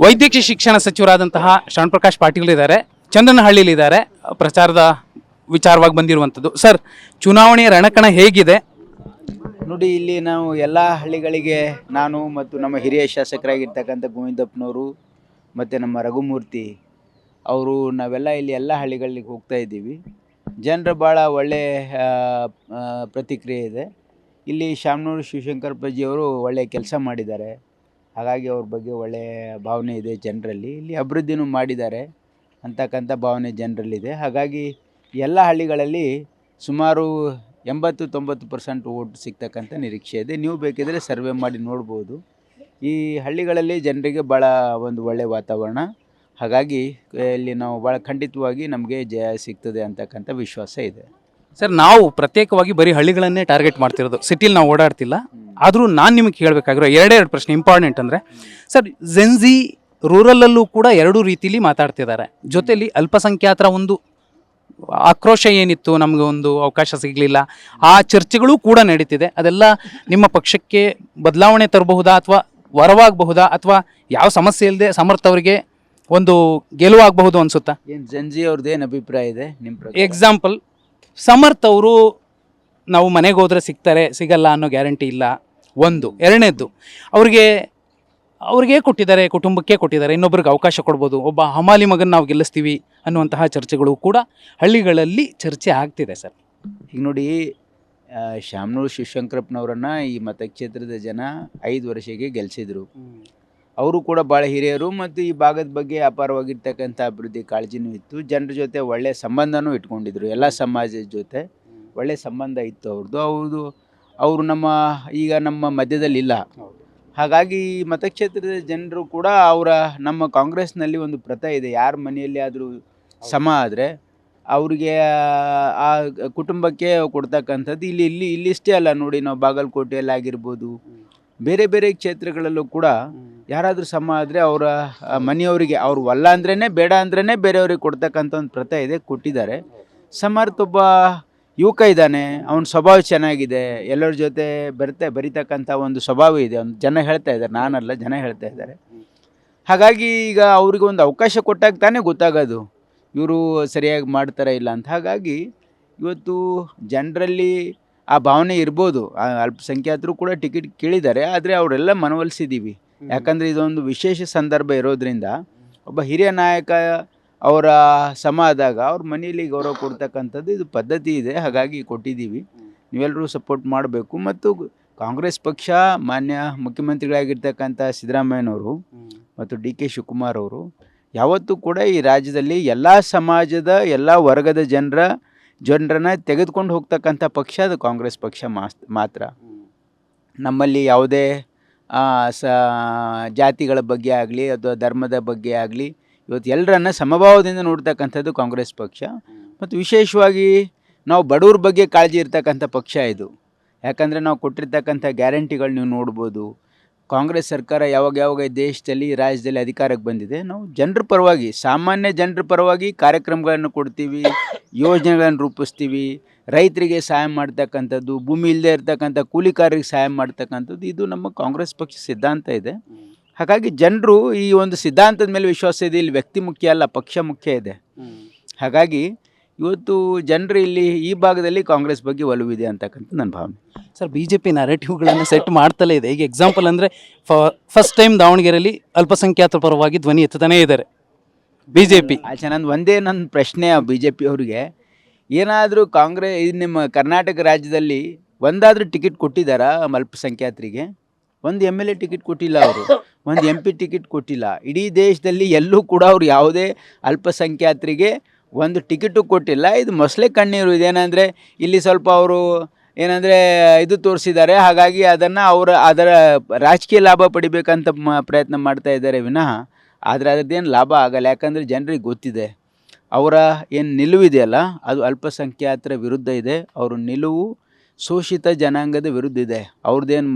ವೈದ್ಯಕೀಯ ಶಿಕ್ಷಣ ಸಚಿವರಾದಂತಹ ಶ್ರವಣ್ ಪ್ರಕಾಶ್ ಪಾಟೀಲ್ ಇದ್ದಾರೆ, ಚಂದ್ರನಹಳ್ಳಿಲಿದ್ದಾರೆ, ಪ್ರಚಾರದ ವಿಚಾರವಾಗಿ ಬಂದಿರುವಂಥದ್ದು. ಸರ್, ಚುನಾವಣೆಯ ರಣಕಣ ಹೇಗಿದೆ? ನೋಡಿ, ಇಲ್ಲಿ ನಾವು ಎಲ್ಲ ಹಳ್ಳಿಗಳಿಗೆ ನಾನು ಮತ್ತು ನಮ್ಮ ಹಿರಿಯ ಶಾಸಕರಾಗಿರ್ತಕ್ಕಂಥ ಗೋವಿಂದಪ್ಪನವರು ಮತ್ತು ನಮ್ಮ ರಘುಮೂರ್ತಿ ಅವರು ನಾವೆಲ್ಲ ಇಲ್ಲಿ ಎಲ್ಲ ಹಳ್ಳಿಗಳಿಗೆ ಹೋಗ್ತಾ ಇದ್ದೀವಿ. ಜನರು ಭಾಳ ಒಳ್ಳೆಯ ಪ್ರತಿಕ್ರಿಯೆ ಇದೆ. ಇಲ್ಲಿ ಶಾಮನೂರು ಶಿವಶಂಕರಪ್ಪಾಜಿಯವರು ಒಳ್ಳೆಯ ಕೆಲಸ ಮಾಡಿದ್ದಾರೆ, ಹಾಗಾಗಿ ಅವ್ರ ಬಗ್ಗೆ ಒಳ್ಳೆಯ ಭಾವನೆ ಇದೆ ಜನರಲ್ಲಿ. ಇಲ್ಲಿ ಅಭಿವೃದ್ಧಿನೂ ಮಾಡಿದ್ದಾರೆ ಅಂತಕ್ಕಂಥ ಭಾವನೆ ಜನರಲ್ಲಿದೆ. ಹಾಗಾಗಿ ಎಲ್ಲ ಹಳ್ಳಿಗಳಲ್ಲಿ ಸುಮಾರು 80-90% ಓಟ್ ಸಿಗ್ತಕ್ಕಂಥ ನಿರೀಕ್ಷೆ ಇದೆ. ನೀವು ಬೇಕಿದ್ರೆ ಸರ್ವೆ ಮಾಡಿ ನೋಡ್ಬೋದು. ಈ ಹಳ್ಳಿಗಳಲ್ಲಿ ಜನರಿಗೆ ಭಾಳ ಒಂದು ಒಳ್ಳೆಯ ವಾತಾವರಣ, ಹಾಗಾಗಿ ಇಲ್ಲಿ ನಾವು ಭಾಳ ಖಂಡಿತವಾಗಿ ನಮಗೆ ಜಯ ಸಿಗ್ತದೆ ಅಂತಕ್ಕಂಥ ವಿಶ್ವಾಸ ಇದೆ. ಸರ್, ನಾವು ಪ್ರತ್ಯೇಕವಾಗಿ ಬರೀ ಹಳ್ಳಿಗಳನ್ನೇ ಟಾರ್ಗೆಟ್ ಮಾಡ್ತಿರೋದು, ಸಿಟಿಲಿ ನಾವು ಓಡಾಡ್ತಿಲ್ಲ. ಆದರೂ ನಾನು ನಿಮಗೆ ಕೇಳಬೇಕಾಗಿರೋ ಎರಡೇ ಪ್ರಶ್ನೆ ಇಂಪಾರ್ಟೆಂಟ್ ಅಂದರೆ, ಸರ್, ಜೆನ್ಜಿ ರೂರಲಲ್ಲೂ ಕೂಡ ಎರಡೂ ರೀತಿಲಿ ಮಾತಾಡ್ತಿದ್ದಾರೆ. ಜೊತೆಯಲ್ಲಿ ಅಲ್ಪಸಂಖ್ಯಾತರ ಒಂದು ಆಕ್ರೋಶ ಏನಿತ್ತು, ನಮಗೆ ಒಂದು ಅವಕಾಶ ಸಿಗಲಿಲ್ಲ, ಆ ಚರ್ಚೆಗಳು ಕೂಡ ನಡೀತಿದೆ. ಅದೆಲ್ಲ ನಿಮ್ಮ ಪಕ್ಷಕ್ಕೆ ಬದಲಾವಣೆ ತರಬಹುದಾ, ಅಥವಾ ವರವಾಗಬಹುದಾ, ಅಥವಾ ಯಾವ ಸಮಸ್ಯೆ ಇಲ್ಲದೆ ಸಮರ್ಥ ಅವರಿಗೆ ಒಂದು ಗೆಲುವಾಗಬಹುದು ಅನ್ಸುತ್ತಾ? ಏನು ಜಂಜಿ ಅವ್ರದ್ದು ಏನು ಅಭಿಪ್ರಾಯ ಇದೆ ನಿಮ್ಮ ಪ್ರಕಾರ? ಎಕ್ಸಾಂಪಲ್, ಸಮರ್ಥ ಅವರು ನಾವು ಮನೆಗೆ ಹೋದರೆ ಸಿಗ್ತಾರೆ, ಸಿಗಲ್ಲ ಅನ್ನೋ ಗ್ಯಾರಂಟಿ ಇಲ್ಲ. ಒಂದು. ಎರಡನೇದ್ದು, ಅವ್ರಿಗೆ ಕೊಟ್ಟಿದ್ದಾರೆ, ಕುಟುಂಬಕ್ಕೆ ಕೊಟ್ಟಿದ್ದಾರೆ, ಇನ್ನೊಬ್ರಿಗೆ ಅವಕಾಶ ಕೊಡ್ಬೋದು. ಒಬ್ಬ ಹಮಾಲಿ ಮಗನ ನಾವು ಗೆಲ್ಲಿಸ್ತೀವಿ ಅನ್ನುವಂತಹ ಚರ್ಚೆಗಳು ಕೂಡ ಹಳ್ಳಿಗಳಲ್ಲಿ ಚರ್ಚೆ ಆಗ್ತಿದೆ. ಸರ್, ಈಗ ನೋಡಿ, ಶಾಮನೂರು ಶಿವಶಂಕರಪ್ಪನವರನ್ನು ಈ ಮತಕ್ಷೇತ್ರದ ಜನ 5 ವರ್ಷಕ್ಕೆ ಗೆಲ್ಲಿಸಿದರು. ಅವರು ಕೂಡ ಭಾಳ ಹಿರಿಯರು ಮತ್ತು ಈ ಭಾಗದ ಬಗ್ಗೆ ಅಪಾರವಾಗಿರ್ತಕ್ಕಂಥ ಅಭಿವೃದ್ಧಿ ಕಾಳಜಿನೂ ಇತ್ತು. ಜನರ ಜೊತೆ ಒಳ್ಳೆಯ ಸಂಬಂಧನೂ ಇಟ್ಕೊಂಡಿದ್ರು. ಎಲ್ಲ ಸಮಾಜದ ಜೊತೆ ಒಳ್ಳೆಯ ಸಂಬಂಧ ಇತ್ತು ಅವ್ರದ್ದು. ಅವರು ಈಗ ನಮ್ಮ ಮಧ್ಯದಲ್ಲಿಲ್ಲ. ಹಾಗಾಗಿ ಮತಕ್ಷೇತ್ರದ ಜನರು ಕೂಡ ನಮ್ಮ ಕಾಂಗ್ರೆಸ್ನಲ್ಲಿ ಒಂದು ಪ್ರಥೆ ಇದೆ, ಯಾರ ಮನೆಯಲ್ಲಿ ಆದರೂ ಸಮ ಆದರೆ ಅವರಿಗೆ ಆ ಕುಟುಂಬಕ್ಕೆ ಕೊಡ್ತಕ್ಕಂಥದ್ದು. ಇಲ್ಲಿಷ್ಟೇ ಅಲ್ಲ ನೋಡಿ, ನಾವು ಬಾಗಲಕೋಟೆಯಲ್ಲಿ ಆಗಿರ್ಬೋದು, ಬೇರೆ ಬೇರೆ ಕ್ಷೇತ್ರಗಳಲ್ಲೂ ಕೂಡ ಯಾರಾದರೂ ಸಮ ಆದರೆ ಅವರ ಮನೆಯವರಿಗೆ, ಅವ್ರು ಅಲ್ಲ ಅಂದ್ರೇ ಬೇಡ ಅಂದ್ರೇ ಬೇರೆಯವ್ರಿಗೆ ಕೊಡ್ತಕ್ಕಂಥ ಒಂದು ಪ್ರಥೆ ಇದೆ, ಕೊಟ್ಟಿದ್ದಾರೆ. ಸಮರ್ಥ ಒಬ್ಬ ಯುವಕ ಇದ್ದಾನೆ, ಅವನ ಸ್ವಭಾವ ಚೆನ್ನಾಗಿದೆ, ಎಲ್ಲರ ಜೊತೆ ಬರಿತಕ್ಕಂಥ ಒಂದು ಸ್ವಭಾವ ಇದೆ. ಒಂದು ಜನ ಹೇಳ್ತಾ ಇದ್ದಾರೆ, ನಾನಲ್ಲ, ಜನ ಹೇಳ್ತಾ ಇದ್ದಾರೆ. ಹಾಗಾಗಿ ಈಗ ಅವ್ರಿಗೆ ಒಂದು ಅವಕಾಶ ಕೊಟ್ಟಾಗ ತಾನೇ ಗೊತ್ತಾಗೋದು ಇವರು ಸರಿಯಾಗಿ ಮಾಡ್ತಾರಾ ಇಲ್ಲ ಅಂತ. ಹಾಗಾಗಿ ಇವತ್ತು ಜನರಲ್ಲಿ ಆ ಭಾವನೆ ಇರ್ಬೋದು. ಅಲ್ಪಸಂಖ್ಯಾತರು ಕೂಡ ಟಿಕೆಟ್ ಕೇಳಿದ್ದಾರೆ, ಆದರೆ ಅವರೆಲ್ಲ ಮನವೊಲಿಸಿದ್ದೀವಿ. ಯಾಕಂದರೆ ಇದೊಂದು ವಿಶೇಷ ಸಂದರ್ಭ ಇರೋದ್ರಿಂದ ಒಬ್ಬ ಹಿರಿಯ ನಾಯಕ ಅವರ ಸಮ ಆದಾಗ ಅವ್ರ ಮನೆಯಲ್ಲಿ ಗೌರವ ಕೊಡ್ತಕ್ಕಂಥದ್ದು ಇದು ಪದ್ಧತಿ ಇದೆ. ಹಾಗಾಗಿ ಕೊಟ್ಟಿದ್ದೀವಿ, ನೀವೆಲ್ಲರೂ ಸಪೋರ್ಟ್ ಮಾಡಬೇಕು. ಮತ್ತು ಕಾಂಗ್ರೆಸ್ ಪಕ್ಷ ಮಾನ್ಯ ಮುಖ್ಯಮಂತ್ರಿಗಳಾಗಿರ್ತಕ್ಕಂಥ ಸಿದ್ದರಾಮಯ್ಯನವರು ಮತ್ತು DK ಶಿವಕುಮಾರ್ ಅವರು ಯಾವತ್ತೂ ಕೂಡ ಈ ರಾಜ್ಯದಲ್ಲಿ ಎಲ್ಲ ಸಮಾಜದ ಎಲ್ಲ ವರ್ಗದ ಜನರನ್ನು ತೆಗೆದುಕೊಂಡು ಹೋಗ್ತಕ್ಕಂಥ ಪಕ್ಷ ಅದು ಕಾಂಗ್ರೆಸ್ ಪಕ್ಷ ಮಾತ್ರ. ನಮ್ಮಲ್ಲಿ ಯಾವುದೇ ಜಾತಿಗಳ ಬಗ್ಗೆ ಆಗಲಿ ಅಥವಾ ಧರ್ಮದ ಬಗ್ಗೆ ಆಗಲಿ ಇವತ್ತು ಎಲ್ಲರನ್ನ ಸಮಭಾವದಿಂದ ನೋಡ್ತಕ್ಕಂಥದ್ದು ಕಾಂಗ್ರೆಸ್ ಪಕ್ಷ. ಮತ್ತು ವಿಶೇಷವಾಗಿ ನಾವು ಬಡವ್ರ ಬಗ್ಗೆ ಕಾಳಜಿ ಇರ್ತಕ್ಕಂಥ ಪಕ್ಷ ಇದು. ಯಾಕಂದರೆ ನಾವು ಕೊಟ್ಟಿರ್ತಕ್ಕಂಥ ಗ್ಯಾರಂಟಿಗಳು ನೀವು ನೋಡ್ಬೋದು. ಕಾಂಗ್ರೆಸ್ ಸರ್ಕಾರ ಯಾವಾಗ ದೇಶದಲ್ಲಿ ರಾಜ್ಯದಲ್ಲಿ ಅಧಿಕಾರಕ್ಕೆ ಬಂದಿದೆ, ನಾವು ಜನರ ಪರವಾಗಿ, ಸಾಮಾನ್ಯ ಜನರ ಪರವಾಗಿ ಕಾರ್ಯಕ್ರಮಗಳನ್ನು ಕೊಡ್ತೀವಿ, ಯೋಜನೆಗಳನ್ನು ರೂಪಿಸ್ತೀವಿ, ರೈತರಿಗೆ ಸಹಾಯ ಮಾಡ್ತಕ್ಕಂಥದ್ದು, ಭೂಮಿ ಇಲ್ಲದೆ ಇರ್ತಕ್ಕಂಥ ಕೂಲಿಕಾರರಿಗೆ ಸಹಾಯ ಮಾಡ್ತಕ್ಕಂಥದ್ದು, ಇದು ನಮ್ಮ ಕಾಂಗ್ರೆಸ್ ಪಕ್ಷ ಸಿದ್ಧಾಂತ ಇದೆ. ಹಾಗಾಗಿ ಜನರು ಈ ಒಂದು ಸಿದ್ಧಾಂತದ ಮೇಲೆ ವಿಶ್ವಾಸ ಇದೆ. ಇಲ್ಲಿ ವ್ಯಕ್ತಿ ಮುಖ್ಯ ಅಲ್ಲ, ಪಕ್ಷ ಮುಖ್ಯ ಇದೆ. ಹಾಗಾಗಿ ಇವತ್ತು ಜನರು ಇಲ್ಲಿ ಈ ಭಾಗದಲ್ಲಿ ಕಾಂಗ್ರೆಸ್ ಬಗ್ಗೆ ಒಲವಿದೆ ಅಂತಕ್ಕಂಥ ನನ್ನ ಭಾವನೆ. ಸರ್, BJP ನರೇಟಿವ್ಗಳನ್ನು ಸೆಟ್ ಮಾಡ್ತಲೇ ಇದೆ. ಈಗ ಎಕ್ಸಾಂಪಲ್ ಅಂದರೆ ಫಸ್ಟ್ ಟೈಮ್ ದಾವಣಗೆರೆಯಲ್ಲಿ ಅಲ್ಪಸಂಖ್ಯಾತರ ಪರವಾಗಿ ಧ್ವನಿ ಎತ್ತನೇ ಇದ್ದಾರೆ BJP. ನನ್ನ ಪ್ರಶ್ನೆ BJP ಅವರಿಗೆ, ಏನಾದರೂ ನಿಮ್ಮ ಕರ್ನಾಟಕ ರಾಜ್ಯದಲ್ಲಿ ಒಂದಾದರೂ ಟಿಕೆಟ್ ಕೊಟ್ಟಿದ್ದಾರಾ ಅಲ್ಪಸಂಖ್ಯಾತರಿಗೆ? ಒಂದು MLA ಟಿಕೆಟ್ ಕೊಟ್ಟಿಲ್ಲ, ಅವರು ಒಂದು MP ಟಿಕೆಟ್ ಕೊಟ್ಟಿಲ್ಲ. ಇಡೀ ದೇಶದಲ್ಲಿ ಎಲ್ಲೂ ಕೂಡ ಅವರು ಯಾವುದೇ ಅಲ್ಪಸಂಖ್ಯಾತರಿಗೆ ಒಂದು ಟಿಕೆಟು ಕೊಟ್ಟಿಲ್ಲ. ಇದು ಮೊಸಳೆ ಕಣ್ಣೀರು. ಇದೇನೆಂದರೆ ಇಲ್ಲಿ ಸ್ವಲ್ಪ ಅವರು ಇದು ತೋರಿಸಿದ್ದಾರೆ, ಹಾಗಾಗಿ ಅದರ ರಾಜಕೀಯ ಲಾಭ ಪಡಿಬೇಕಂತ ಪ್ರಯತ್ನ ಮಾಡ್ತಾ ಇದ್ದಾರೆ ವಿನಃ ಆದರೆ ಅದರದ್ದೇನು ಲಾಭ ಆಗಲ್ಲ. ಯಾಕಂದರೆ ಜನರಿಗೆ ಗೊತ್ತಿದೆ ಅವರ ಏನು ನಿಲುವಿದೆಯಲ್ಲ, ಅದು ಅಲ್ಪಸಂಖ್ಯಾತರ ವಿರುದ್ಧ ಇದೆ. ಅವ್ರ ನಿಲುವು ಶೋಷಿತ ಜನಾಂಗದ ವಿರುದ್ಧ ಇದೆ. ಅವ್ರದ್ದೇನು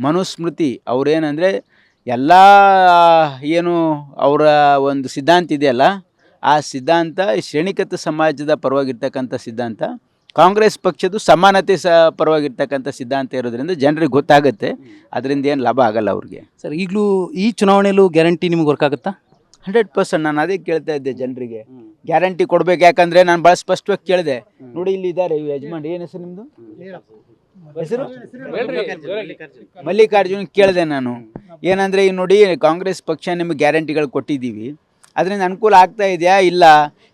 ಮನುಸ್ಮೃತಿ, ಅವರೇನೆಂದರೆ ಎಲ್ಲ ಏನು ಅವರ ಒಂದು ಸಿದ್ಧಾಂತ ಇದೆಯಲ್ಲ, ಆ ಸಿದ್ಧಾಂತ ಶ್ರೇಣಿಕತ ಸಮಾಜದ ಪರವಾಗಿರ್ತಕ್ಕಂಥ ಸಿದ್ಧಾಂತ. ಕಾಂಗ್ರೆಸ್ ಪಕ್ಷದ್ದು ಸಮಾನತೆ ಪರವಾಗಿರ್ತಕ್ಕಂಥ ಸಿದ್ಧಾಂತ ಇರೋದ್ರಿಂದ ಜನರಿಗೆ ಗೊತ್ತಾಗುತ್ತೆ, ಅದರಿಂದ ಏನು ಲಾಭ ಆಗಲ್ಲ ಅವ್ರಿಗೆ. ಸರ್ ಈಗಲೂ ಈ ಚುನಾವಣೆಯಲ್ಲೂ ಗ್ಯಾರಂಟಿ ನಿಮ್ಗೆ ವರ್ಕ್ ಆಗುತ್ತಾ? 100% ನಾನು ಅದೇ ಕೇಳ್ತಾ ಇದ್ದೆ ಜನರಿಗೆ, ಗ್ಯಾರಂಟಿ ಕೊಡ್ಬೇಕು. ಯಾಕಂದರೆ ನಾನು ಭಾಳ ಸ್ಪಷ್ಟವಾಗಿ ಕೇಳಿದೆ. ನೋಡಿ ಇಲ್ಲಿ ಇದ್ದಾರೆ ಯಜಮಾನ್, ಏನು ಹೆಸರು ನಿಮ್ಮದು? ಹೆಸರು ಮಲ್ಲಿಕಾರ್ಜುನ್. ಕೇಳಿದೆ ನಾನು, ಏನಂದರೆ ಈಗ ನೋಡಿ ಕಾಂಗ್ರೆಸ್ ಪಕ್ಷ ನಿಮಗೆ ಗ್ಯಾರಂಟಿಗಳು ಕೊಟ್ಟಿದ್ದೀವಿ, ಅದರಿಂದ ಅನುಕೂಲ ಆಗ್ತಾ ಇದೆಯಾ ಇಲ್ಲ?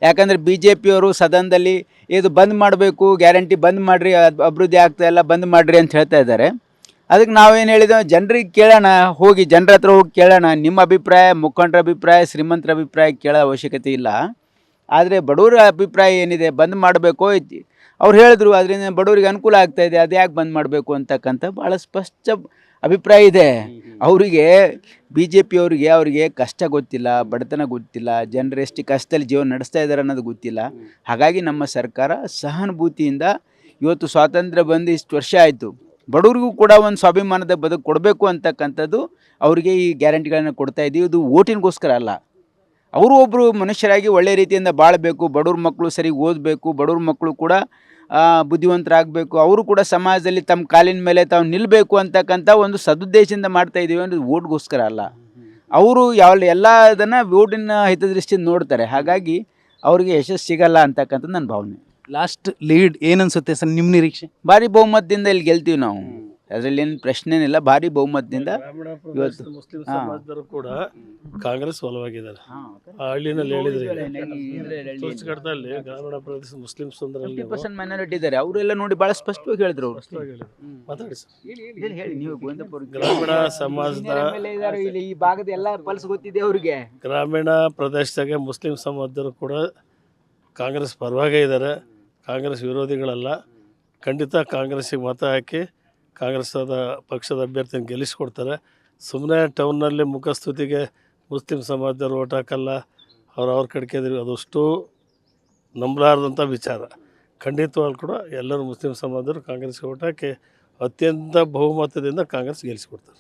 ಯಾಕಂದರೆ BJP ಅವರು ಸದನದಲ್ಲಿ ಇದು ಬಂದ್ ಮಾಡಬೇಕು, ಗ್ಯಾರಂಟಿ ಬಂದ್ ಮಾಡಿರಿ, ಅಭಿವೃದ್ಧಿ ಆಗ್ತಾ ಇಲ್ಲ, ಬಂದ್ ಮಾಡಿರಿ ಅಂತ ಹೇಳ್ತಾ ಇದ್ದಾರೆ. ಅದಕ್ಕೆ ನಾವೇನು ಹೇಳಿದೆವು, ಜನರಿಗೆ ಕೇಳೋಣ, ಹೋಗಿ ಜನರ ಹತ್ರ ಹೋಗಿ ಕೇಳೋಣ. ನಿಮ್ಮ ಅಭಿಪ್ರಾಯ, ಮುಖಂಡರ ಅಭಿಪ್ರಾಯ, ಶ್ರೀಮಂತರ ಅಭಿಪ್ರಾಯ ಕೇಳೋ ಅವಶ್ಯಕತೆ ಇಲ್ಲ. ಆದರೆ ಬಡವರ ಅಭಿಪ್ರಾಯ ಏನಿದೆ, ಬಂದ್ ಮಾಡಬೇಕು ಅವ್ರು ಹೇಳಿದ್ರು, ಅದರಿಂದ ಬಡವರಿಗೆ ಅನುಕೂಲ ಆಗ್ತಾ ಇದೆ, ಅದು ಯಾಕೆ ಬಂದ್ ಮಾಡಬೇಕು ಅಂತಕ್ಕಂಥ ಭಾಳ ಸ್ಪಷ್ಟ ಅಭಿಪ್ರಾಯ ಇದೆ. ಅವರಿಗೆ BJP ಅವರಿಗೆ ಕಷ್ಟ ಗೊತ್ತಿಲ್ಲ, ಬಡತನ ಗೊತ್ತಿಲ್ಲ, ಜನರು ಎಷ್ಟು ಕಷ್ಟದಲ್ಲಿ ಜೀವನ ನಡೆಸ್ತಾ ಇದ್ದಾರೆ ಅನ್ನೋದು ಗೊತ್ತಿಲ್ಲ. ಹಾಗಾಗಿ ನಮ್ಮ ಸರ್ಕಾರ ಸಹಾನುಭೂತಿಯಿಂದ ಇವತ್ತು ಸ್ವಾತಂತ್ರ್ಯ ಬಂದು ಇಷ್ಟು ವರ್ಷ ಆಯಿತು, ಬಡವರಿಗೂ ಕೂಡ ಒಂದು ಸ್ವಾಭಿಮಾನದ ಬದುಕು ಕೊಡಬೇಕು ಅಂತಕ್ಕಂಥದ್ದು ಅವರಿಗೆ ಈ ಗ್ಯಾರಂಟಿಗಳನ್ನು ಕೊಡ್ತಾ ಇದ್ದೀವಿ. ಇದು ಓಟಿನಗೋಸ್ಕರ ಅಲ್ಲ, ಅವರು ಒಬ್ಬರು ಮನುಷ್ಯರಾಗಿ ಒಳ್ಳೆ ರೀತಿಯಿಂದ ಬಾಳಬೇಕು, ಬಡವ್ರ ಮಕ್ಕಳು ಸರಿ ಓದಬೇಕು, ಬಡವ್ರ ಮಕ್ಕಳು ಕೂಡ ಬುದ್ಧಿವಂತರಾಗಬೇಕು, ಅವರು ಕೂಡ ಸಮಾಜದಲ್ಲಿ ತಮ್ಮ ಕಾಲಿನ ಮೇಲೆ ತಾವು ನಿಲ್ಲಬೇಕು ಅಂತಕ್ಕಂಥ ಒಂದು ಸದುದ್ದೇಶದಿಂದ ಮಾಡ್ತಾಯಿದ್ದೀವಿ. ಅಂದರೆ ಓಟ್ಗೋಸ್ಕರ ಅಲ್ಲ. ಅವರು ಎಲ್ಲ ಅದನ್ನು ಓಟಿನ ಹಿತದೃಷ್ಟಿಯಿಂದ ನೋಡ್ತಾರೆ. ಹಾಗಾಗಿ ಅವ್ರಿಗೆ ಯಶಸ್ಸು ಸಿಗಲ್ಲ ಅಂತಕ್ಕಂಥದ್ದು ನನ್ನ ಭಾವನೆ. ಲಾಸ್ಟ್ ಲೀಡ್ ಏನನ್ಸುತ್ತೆ ಸರ್ ನಿಮ್ಮ ನಿರೀಕ್ಷೆ? ಭಾರಿ ಬಹುಮತದಿಂದ ಇಲ್ಲಿ ಗೆಲ್ತೀವಿ ನಾವು, ಅದರಲ್ಲಿ ಏನು ಪ್ರಶ್ನೆನಿಲ್ಲ. ಭಾರಿ ಬಹುಮತದಿಂದ ಇವತ್ತು ಮುಸ್ಲಿಂ ಸಮಾಜದವರು ಕೂಡ ಕಾಂಗ್ರೆಸ್ ಒಲವಾಗಿದ್ದಾರೆ. ಆ ಹಳ್ಳಿನಲ್ಲಿ ಹೇಳಿದ್ರೆ ತೋರ್ಸ್ಕಡ್ದಲ್ಲಿ ಗ್ರಾಮೀಣ ಪ್ರದೇಶ ಮುಸ್ಲಿಂ ಸಂದರ್ಭದಲ್ಲಿ 50% ಮೈನಾರಿಟಿ ಇದ್ದಾರೆ. ಅವರೆಲ್ಲ ನೋಡಿ ಭಾಳ ಸ್ಪಷ್ಟವಾಗಿ ಹೇಳಿದ್ರು. ಅವರು ಮಾತಾಡಿ ಸರ್. ಹೇಳಿ ನೀವು ಗೋವಿಂದಪುರ ಗ್ರಾಮೀಣ ಸಮಾಜದ ಇಲ್ಲಿ ಈ ಭಾಗದ ಎಲ್ಲ ಪಲ್ಸ್ ಗೊತ್ತಿದೆ ಅವರಿಗೆ. ಗ್ರಾಮೀಣ ಪ್ರದೇಶದಾಗೆ ಮುಸ್ಲಿಂ ಸಮಾಜದವರು ಕೂಡ ಕಾಂಗ್ರೆಸ್ ಪರವಾಗೇ ಇದ್ದಾರೆ, ಕಾಂಗ್ರೆಸ್ ವಿರೋಧಿಗಳಲ್ಲ. ಖಂಡಿತ ಕಾಂಗ್ರೆಸ್ಸಿಗೆ ಮತ ಹಾಕಿ ಕಾಂಗ್ರೆಸ್ಸದ ಪಕ್ಷದ ಅಭ್ಯರ್ಥಿಯನ್ನು ಗೆಲ್ಲಿಸ್ಕೊಡ್ತಾರೆ. ಸುಮ್ಮನೆ ಟೌನ್ನಲ್ಲಿ ಮುಖಸ್ತುತಿಗೆ ಮುಸ್ಲಿಂ ಸಮಾಜದವ್ರು ಓಟ್ ಹಾಕಲ್ಲ, ಅವ್ರ ಕಡ್ಕೆದ್ರು, ಅದಷ್ಟು ನಂಬಲಾರ್ದಂಥ ವಿಚಾರ. ಖಂಡಿತವಾಗ್ಲೂ ಕೂಡ ಎಲ್ಲರೂ ಮುಸ್ಲಿಂ ಸಮಾಜದವರು ಕಾಂಗ್ರೆಸ್ಗೆ ಓಟ್ ಹಾಕಿ ಅತ್ಯಂತ ಬಹುಮತದಿಂದ ಕಾಂಗ್ರೆಸ್ ಗೆಲ್ಲಿಸ್ಕೊಡ್ತಾರೆ.